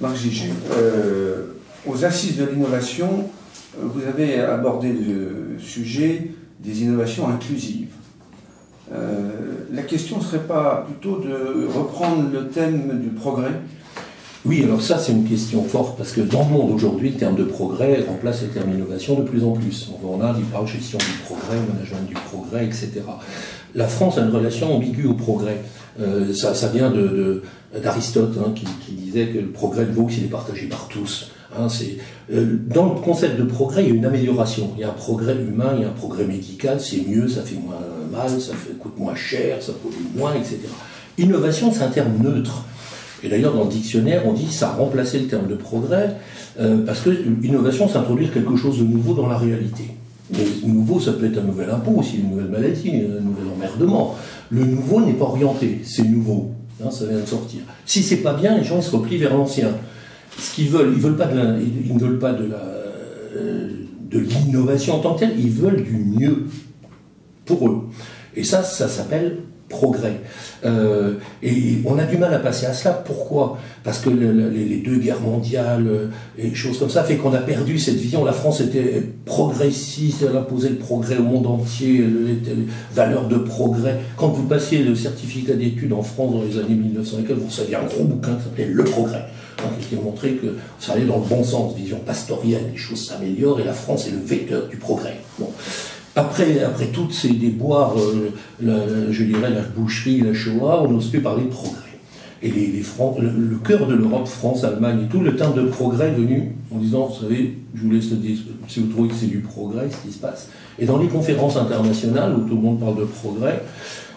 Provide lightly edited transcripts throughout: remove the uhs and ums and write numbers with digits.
Marc Gégé, aux Assises de l'innovation, vous avez abordé le sujet des innovations inclusives. La question ne serait pas plutôt de reprendre le thème du progrès? Oui, alors ça c'est une question forte, parce que dans le monde aujourd'hui, le terme de progrès remplace le terme innovation de plus en plus. En Inde, il parle gestion du progrès, management du progrès, etc. La France a une relation ambiguë au progrès. Ça vient d'Aristote, hein, qui disait que le progrès ne vaut que s'il est partagé par tous. Hein, dans le concept de progrès, il y a une amélioration. Il y a un progrès humain, il y a un progrès médical, c'est mieux, ça fait moins mal, coûte moins cher, ça pollue moins, etc. Innovation, c'est un terme neutre. Et d'ailleurs, dans le dictionnaire, on dit que ça a remplacé le terme de progrès, parce que l'innovation, c'est introduire quelque chose de nouveau dans la réalité. Mais nouveau, ça peut être un nouvel impôt aussi, une nouvelle maladie, un nouvel emmerdement. Le nouveau n'est pas orienté, c'est nouveau. Hein, ça vient de sortir. Si c'est pas bien, les gens ils se replient vers l'ancien. Ce qu'ils veulent, ils ne veulent pas de l'innovation en tant que telle, ils veulent du mieux pour eux. Et ça s'appelle progrès. Et on a du mal à passer à cela. Pourquoi? Parce que les deux guerres mondiales et choses comme ça fait qu'on a perdu cette vision. La France était progressiste, elle imposait le progrès au monde entier, les valeurs de progrès. Quand vous passiez le certificat d'études en France dans les années 1900, vous receviez un gros bouquin qui s'appelait Le Progrès, qui montrait que ça allait dans le bon sens, vision pastorielle, les choses s'améliorent et la France est le vecteur du progrès. Bon. Après toutes ces déboires, je dirais la boucherie, la Shoah, on n'ose plus parler de progrès. Et le cœur de l'Europe, France, Allemagne et tout, le terme de progrès est venu en disant, vous savez, je vous laisse le dire, si vous trouvez que c'est du progrès, ce qui se passe. Et dans les conférences internationales, où tout le monde parle de progrès,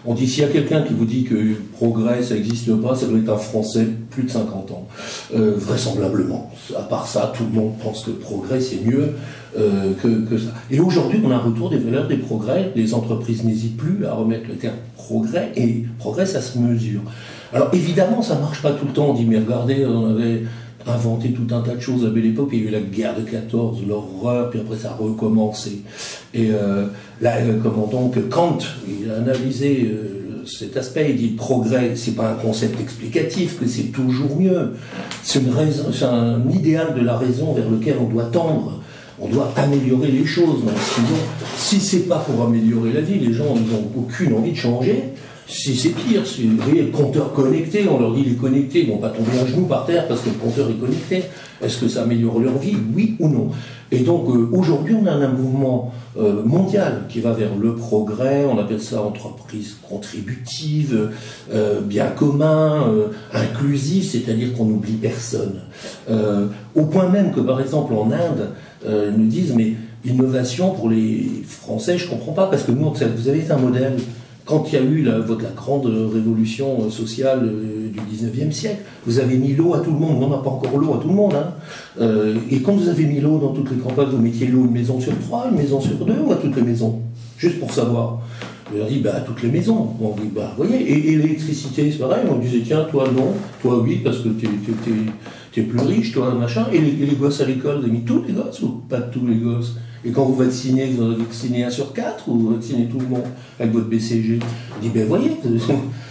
on dit, s'il y a quelqu'un qui vous dit que progrès, ça n'existe pas, ça doit être un Français plus de 50 ans. Vraisemblablement. À part ça, tout le monde pense que le progrès, c'est mieux que ça. Et aujourd'hui, on a un retour des valeurs des progrès. Les entreprises n'hésitent plus à remettre le terme progrès, et progrès, ça se mesure. Alors, évidemment, ça ne marche pas tout le temps. On dit, mais regardez, on avait inventé tout un tas de choses à belle époque, il y a eu la guerre de 14, l'horreur, puis après ça a recommencé. Et là, comment donc, Kant, il a analysé cet aspect, il dit progrès, c'est pas un concept explicatif, que c'est toujours mieux. C'est un idéal de la raison vers lequel on doit tendre. On doit améliorer les choses. Sinon, si c'est pas pour améliorer la vie, les gens n'ont aucune envie de changer. Si c'est pire, vous voyez, le compteur connecté, on leur dit il est connecté, ils vont pas tomber à genoux par terre parce que le compteur est connecté. Est-ce que ça améliore leur vie? Oui ou non? Et donc aujourd'hui on a un mouvement mondial qui va vers le progrès, on appelle ça entreprise contributive, bien commun, inclusif, c'est-à-dire qu'on n'oublie personne. Au point même que par exemple en Inde, ils nous disent mais innovation pour les Français, je comprends pas, parce que nous, vous avez été un modèle. Quand il y a eu la grande révolution sociale du 19e siècle, vous avez mis l'eau à tout le monde. On n'a pas encore l'eau à tout le monde. Hein. Et quand vous avez mis l'eau dans toutes les campagnes, vous mettiez l'eau une maison sur 3, une maison sur 2 ou à toutes les maisons? Juste pour savoir. On leur dit, à toutes les maisons. On dit, vous voyez, et l'électricité, c'est pareil. On disait, tiens, toi non, toi oui, parce que t'es plus riche, toi machin. Et les gosses à l'école, vous avez mis tous les gosses ou pas tous les gosses? Et quand vous vaccinez, vous vaccinez 1 sur 4 ou vous vaccinez tout le monde avec votre BCG? On dit, voyez,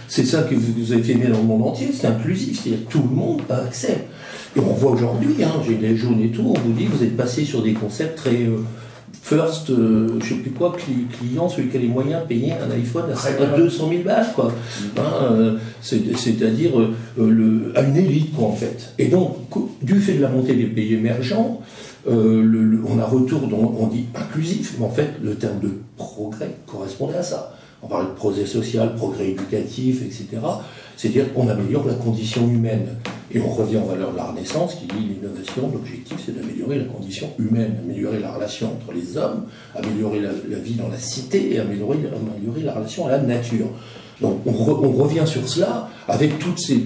c'est ça que vous avez fait dans le monde entier, c'est inclusif, c'est-à-dire que tout le monde a accès. Et on voit aujourd'hui, hein, j'ai les jaunes et tout, on vous dit, vous êtes passé sur des concepts très first, je sais plus quoi, client, celui qui a les moyens de payer un iPhone à 200 000 balles, quoi. Hein, c'est-à-dire à une élite, quoi, en fait. Et donc, du fait de la montée des pays émergents, on a retour, on dit inclusif, mais en fait, le terme de progrès correspondait à ça. On parlait de progrès social, progrès éducatif, etc. C'est-à-dire qu'on améliore la condition humaine. Et on revient aux valeurs de la Renaissance qui dit l'innovation, l'objectif c'est d'améliorer la condition humaine, améliorer la relation entre les hommes, améliorer la vie dans la cité et améliorer la relation à la nature. Donc on revient sur cela avec toutes ces...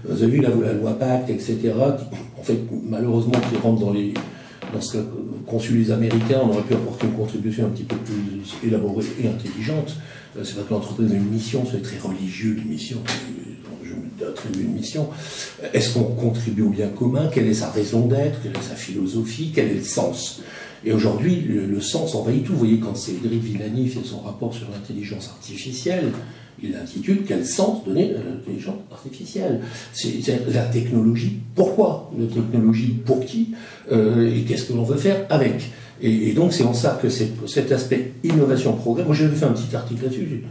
Vous avez vu la loi Pacte, etc., qui, en fait, malheureusement, qui rentre dans ce qu'ont su les Américains, on aurait pu apporter une contribution un petit peu plus élaborée et intelligente. C'est pas que l'entreprise a une mission, c'est très religieux, une mission, je me attribue une mission. Est-ce qu'on contribue au bien commun? Quelle est sa raison d'être? Quelle est sa philosophie? Quel est le sens? Et aujourd'hui, le sens envahit tout. Vous voyez, quand Cédric Villani fait son rapport sur l'intelligence artificielle, il intitule « Quel sens donner à l'intelligence artificielle ?» C'est la technologie, pourquoi? La technologie, pour qui? Et qu'est-ce que l'on veut faire avec? Et donc c'est en ça que cet aspect innovation-progrès, moi j'avais fait un petit article là-dessus,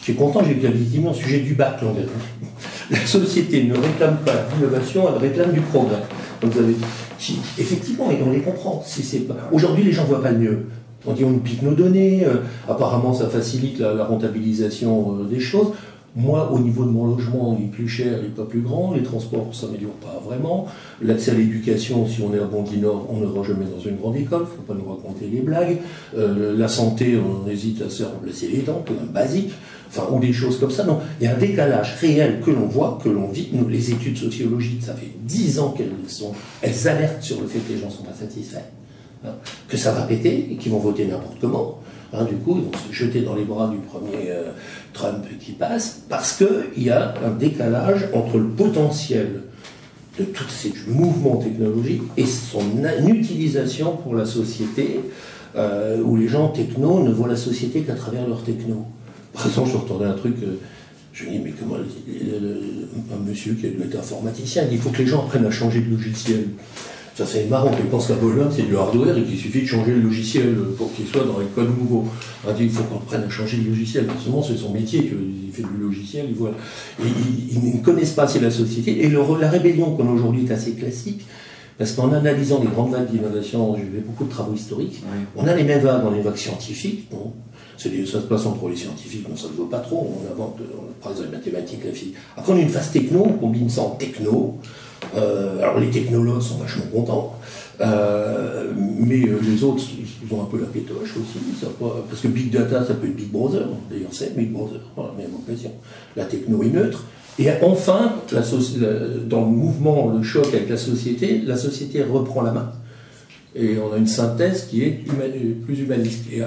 j'ai content, j'ai effectivement au sujet du bac. La société ne réclame pas l'innovation, elle réclame du progrès. Donc vous avez, effectivement, et on les comprend. Aujourd'hui, les gens ne voient pas le mieux. On dit on nous pique nos données, apparemment ça facilite la rentabilisation des choses. Moi, au niveau de mon logement, il est plus cher, il n'est pas plus grand, les transports ne s'améliorent pas vraiment, l'accès à l'éducation, si on est à Bondy-Nord, on n'ira jamais dans une grande école, il ne faut pas nous raconter les blagues, la santé, on hésite à se remplacer les dents, quand même basique, enfin, ou des choses comme ça. Non, il y a un décalage réel que l'on voit, que l'on vit. Nous, les études sociologiques, ça fait 10 ans elles alertent sur le fait que les gens ne sont pas satisfaits, hein, que ça va péter et qu'ils vont voter n'importe comment. Hein, du coup, ils vont se jeter dans les bras du premier Trump qui passe, parce qu'il y a un décalage entre le potentiel de tous ces mouvements technologiques et son utilisation pour la société, où les gens techno ne voient la société qu'à travers leur techno. Par exemple, je retournais un truc, je me dis, mais comment un monsieur qui doit être informaticien, il faut que les gens apprennent à changer de logiciel. Ça, c'est marrant, il pense qu'à Bologne, c'est du hardware et qu'il suffit de changer le logiciel pour qu'il soit dans les codes nouveaux. Il faut qu'on apprenne à changer le logiciel. Forcément, c'est son métier, il fait du logiciel, il voit. Ils ne connaissent pas assez la société. Et la rébellion qu'on a aujourd'hui est assez classique, parce qu'en analysant les grandes vagues d'innovation, j'ai fait beaucoup de travaux historiques, on a les mêmes vagues, on a les vagues scientifiques, bon, ça se passe entre les scientifiques, bon, ça ne se voit pas trop, on invente, par exemple, la mathématique, la physique. Après, on a une phase techno, on combine ça en techno. Alors les technologues sont vachement contents, mais les autres, ils ont un peu la pétoche aussi, parce que Big Data, ça peut être Big Brother, d'ailleurs c'est Big Brother, par la même occasion. La techno est neutre. Et enfin, dans le mouvement, le choc avec la société reprend la main. Et on a une synthèse qui est plus humaniste. Et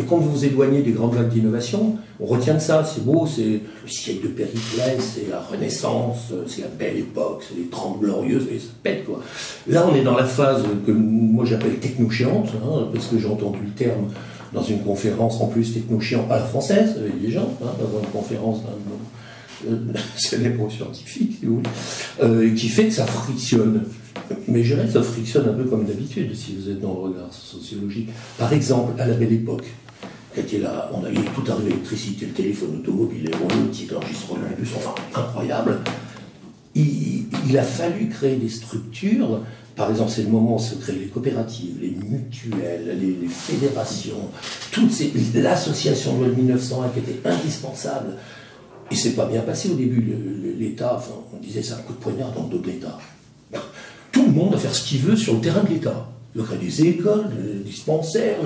quand vous vous éloignez des grandes vagues d'innovation, on retient de ça, c'est beau, c'est le siècle de Périclès, c'est la Renaissance, c'est la belle époque, c'est les 30 glorieuses, et ça pète quoi. Là on est dans la phase que moi j'appelle techno-chiante, hein, parce que j'ai entendu le terme dans une conférence en plus techno-chiant à la française, avec des gens, hein, dans une conférence d'un célèbre scientifique, si vous voulez, qui fait que ça frictionne. Mais je dirais que ça frictionne un peu comme d'habitude, si vous êtes dans le regard sociologique. Par exemple, à la belle époque, quand on avait tout arrivé, l'électricité, le téléphone automobile, l'aéronautique, l'enregistrement, enfin, incroyable. Il a fallu créer des structures. Par exemple, c'est le moment où se créent les coopératives, les mutuelles, les fédérations, l'association de loi de 1901 qui était indispensable. Et c'est pas bien passé au début. L'État, enfin, on disait c'est un coup de poignard dans le dos de l'État. Tout le monde va faire ce qu'il veut sur le terrain de l'État. Il y aurait des écoles, des dispensaires.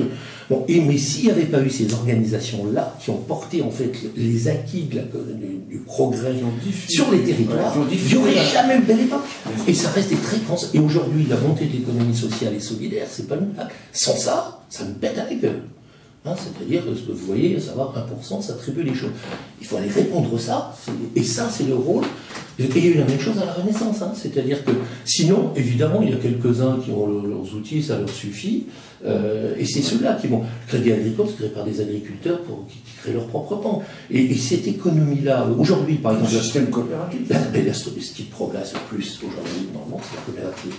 Bon, mais s'il n'y avait pas eu ces organisations-là qui ont porté en fait les acquis du progrès sur les territoires, il n'y aurait jamais eu de belle époque. Et ça restait très constant. Et aujourd'hui, la montée de l'économie sociale et solidaire, c'est pas une blague. Sans ça, ça nous pète à la gueule. Hein, c'est-à-dire que ce que vous voyez, à savoir 1%, ça attribue les choses. Il faut aller répondre ça, et ça, c'est le rôle. Et il y a eu la même chose à la Renaissance, hein, c'est-à-dire que, sinon, évidemment, il y a quelques-uns qui ont leurs outils, ça leur suffit, et c'est ceux-là qui vont. Le crédit agricole, c'est créé par des agriculteurs qui créent leur propre pain. Et cette économie-là, aujourd'hui, par exemple. Le système coopératif. Ce qui progresse le plus aujourd'hui, normalement, c'est la coopérative,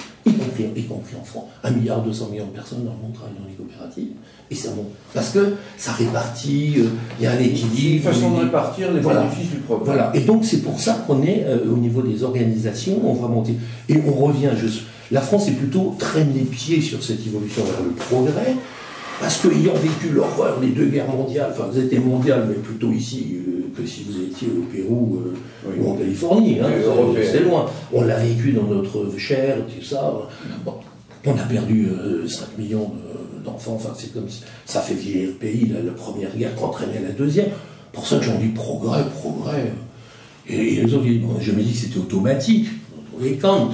y compris en France. 1,2 milliard de personnes dans le monde travaillent dans les coopératives, et ça monte. Parce que ça répartit, il y a un équilibre. Une façon de répartir les bénéfices du progrès. Voilà. Et donc c'est pour ça qu'on est au niveau des organisations, on va monter. Et on revient, la France est plutôt traîne les pieds sur cette évolution vers le progrès, parce qu'ayant vécu l'horreur des 2 guerres mondiales, enfin vous étiez mondiales, mais plutôt ici que si vous étiez au Pérou ou en Californie, hein, c'est loin. On l'a vécu dans notre chair, tout ça. Bon, on a perdu 5 millions d'enfants, enfin c'est comme ça fait vieillir le pays, la première guerre qu'entraînait la deuxième. Pour ça que j'en dis progrès. Et les autres, je me dis que c'était automatique. Et Kant,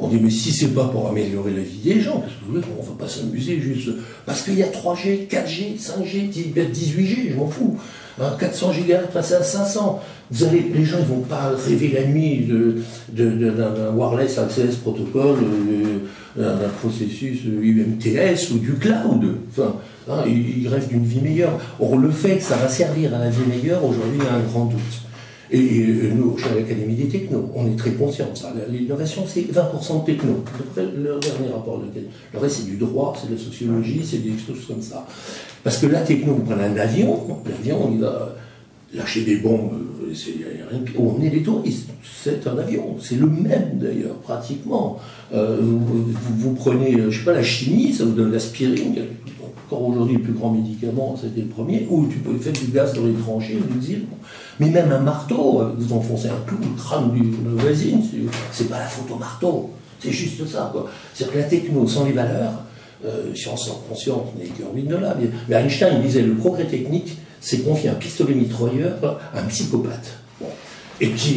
On dit, mais si c'est pas pour améliorer la vie des gens, parce que vous voulez, on ne va pas s'amuser juste parce qu'il y a 3G, 4G, 5G, 18G, je m'en fous. 400 gigahertz passer à 500. Les gens, ils vont pas rêver la nuit d'un wireless access protocol, d'un processus UMTS ou du cloud. Enfin, ils rêvent d'une vie meilleure. Or, le fait que ça va servir à la vie meilleure, aujourd'hui, il y a un grand doute. Et nous, chez l'Académie des Technos, on est très conscients de ça. L'innovation, c'est 20% de techno. Le dernier rapport, le reste, c'est du droit, c'est de la sociologie, c'est des choses comme ça. Parce que la techno, vous prenez un avion, l'avion, il va lâcher des bombes, où on est des touristes. C'est un avion, c'est le même d'ailleurs, pratiquement. Vous prenez, je ne sais pas, la chimie, ça vous donne l'aspirine. Encore aujourd'hui, le plus grand médicament, c'était le premier, ou tu peux faire du gaz dans les tranchées, vous dites, mais même un marteau, vous enfoncez un clou, le crâne de la voisine, c'est pas la photo-marteau, c'est juste ça, quoi. C'est-à-dire que la techno, sans les valeurs, science sans conscience, n'est qu'un ruine de là. Mais Einstein disait, le progrès technique, c'est confier un pistolet mitrailleur à un psychopathe. Bon. Et puis,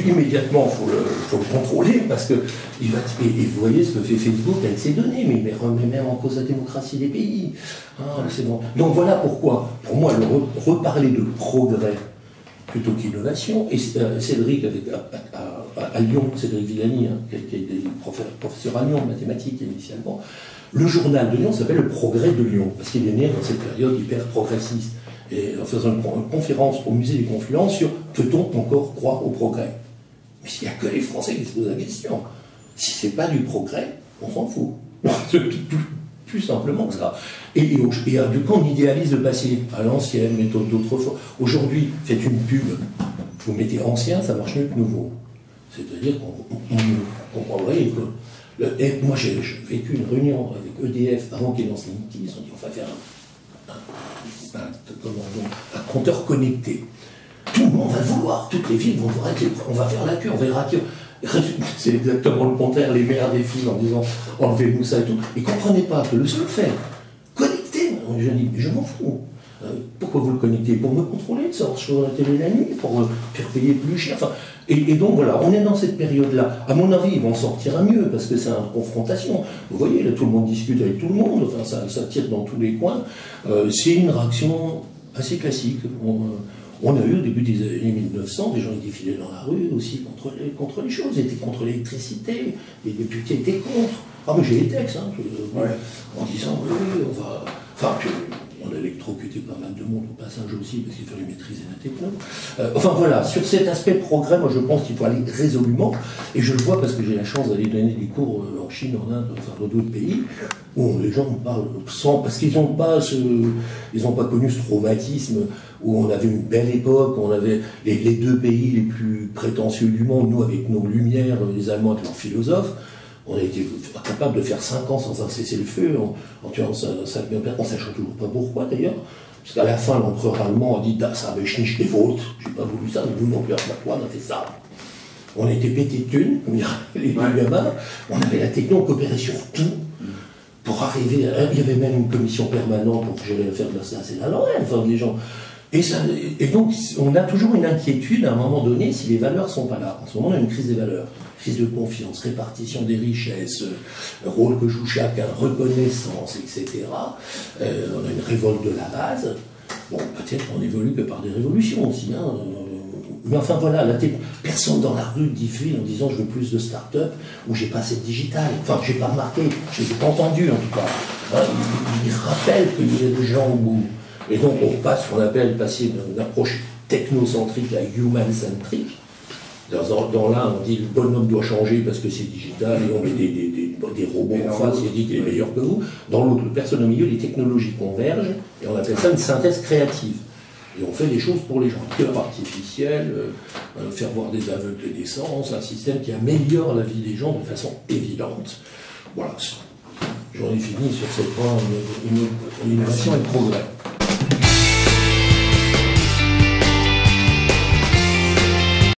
immédiatement, il faut le contrôler, parce que et vous voyez ce que fait Facebook avec ses données, mais il remet même en cause la démocratie des pays. C'est bon. Donc voilà pourquoi, pour moi, reparler de progrès plutôt qu'innovation, et Cédric, à Lyon, Cédric Villani, qui a été professeur à Lyon de mathématiques initialement, le journal de Lyon s'appelle Le Progrès de Lyon, parce qu'il est né dans cette période hyper progressiste. Et en faisant une conférence au musée des Confluences sur peut-on encore croire au progrès? Mais il n'y a que les Français qui se posent la question. Si c'est pas du progrès, on s'en fout. Plus simplement que ça. Et du coup, on idéalise le passé à l'ancienne méthode d'autrefois. Aujourd'hui, faites une pub, vous mettez ancien, ça marche mieux que nouveau. C'est-à-dire qu'on comprendrait que. Et moi, j'ai vécu une réunion avec EDF avant qu'ils lancent l'INTI. Ils ont dit on va faire un compteur connecté. Tout le monde va le vouloir, toutes les villes vont vouloir être on va faire la queue, on verra que. C'est exactement le contraire, les mères des filles en disant enlevez-nous ça et tout. Ils ne comprenaient pas que le seul fait, connecté, je dis, mais je m'en fous. Pourquoi vous le connectez? Pour me contrôler, ça sur la télé la nuit, pour faire payer plus cher. Enfin, et donc voilà, on est dans cette période-là. À mon avis, ils vont sortir à mieux, parce que c'est une confrontation. Vous voyez, là, tout le monde discute avec tout le monde, enfin, ça tire dans tous les coins. C'est une réaction assez classique. On a eu au début des années 1900 des gens qui défilaient dans la rue aussi contre les choses, ils étaient contre l'électricité, les députés étaient contre. Ah mais j'ai les textes, en disant oui, on va. Enfin, on a électrocuté pas mal de monde au passage aussi parce qu'il fallait maîtriser la techno. Enfin voilà, sur cet aspect progrès, moi je pense qu'il faut aller résolument, et je le vois parce que j'ai la chance d'aller donner des cours en Chine, en Inde, enfin dans d'autres pays, où les gens me parlent parce qu'ils n'ont pas connu ce traumatisme où on avait une belle époque, on avait les deux pays les plus prétentieux du monde, nous avec nos lumières, les Allemands avec leurs philosophes. On a été capable de faire 5 ans sans un cessez-le-feu, en tuant 5 000 personnes, on ne sachant toujours pas pourquoi d'ailleurs, parce qu'à la fin l'empereur allemand a dit « ça habe ich nicht gewollt », j'ai pas voulu ça, mais vous non plus, on a fait ça. On a été pété de thunes, comme diraient les gamins, on avait la techno, on coopérait sur tout, pour arriver il y avait même une commission permanente pour gérer l'affaire de la Lorraine, enfin des gens. Et donc, on a toujours une inquiétude à un moment donné si les valeurs ne sont pas là. En ce moment, on a une crise des valeurs, crise de confiance, répartition des richesses, rôle que joue chacun, reconnaissance, etc. On a une révolte de la base. Bon, peut-être qu'on évolue que par des révolutions aussi. Mais enfin voilà, personne dans la rue diffuse en disant je veux plus de start-up ou j'ai pas cette digitale. Enfin, j'ai pas remarqué, je l'ai pas entendu en tout cas. Il rappelle qu'il y a des gens où. Et donc on passe ce qu'on appelle passer d'une approche technocentrique à human-centrique. Dans l'un, on dit le bonhomme doit changer parce que c'est digital et on met des robots en face et dit qu'il est meilleur que vous. Dans l'autre, personne au milieu, les technologies convergent et on appelle ça une synthèse créative. Et on fait des choses pour les gens. Cœur artificiel, faire voir des aveugles et des sens, un système qui améliore la vie des gens de façon évidente. Voilà. J'en ai fini sur cette point, une innovation et le progrès.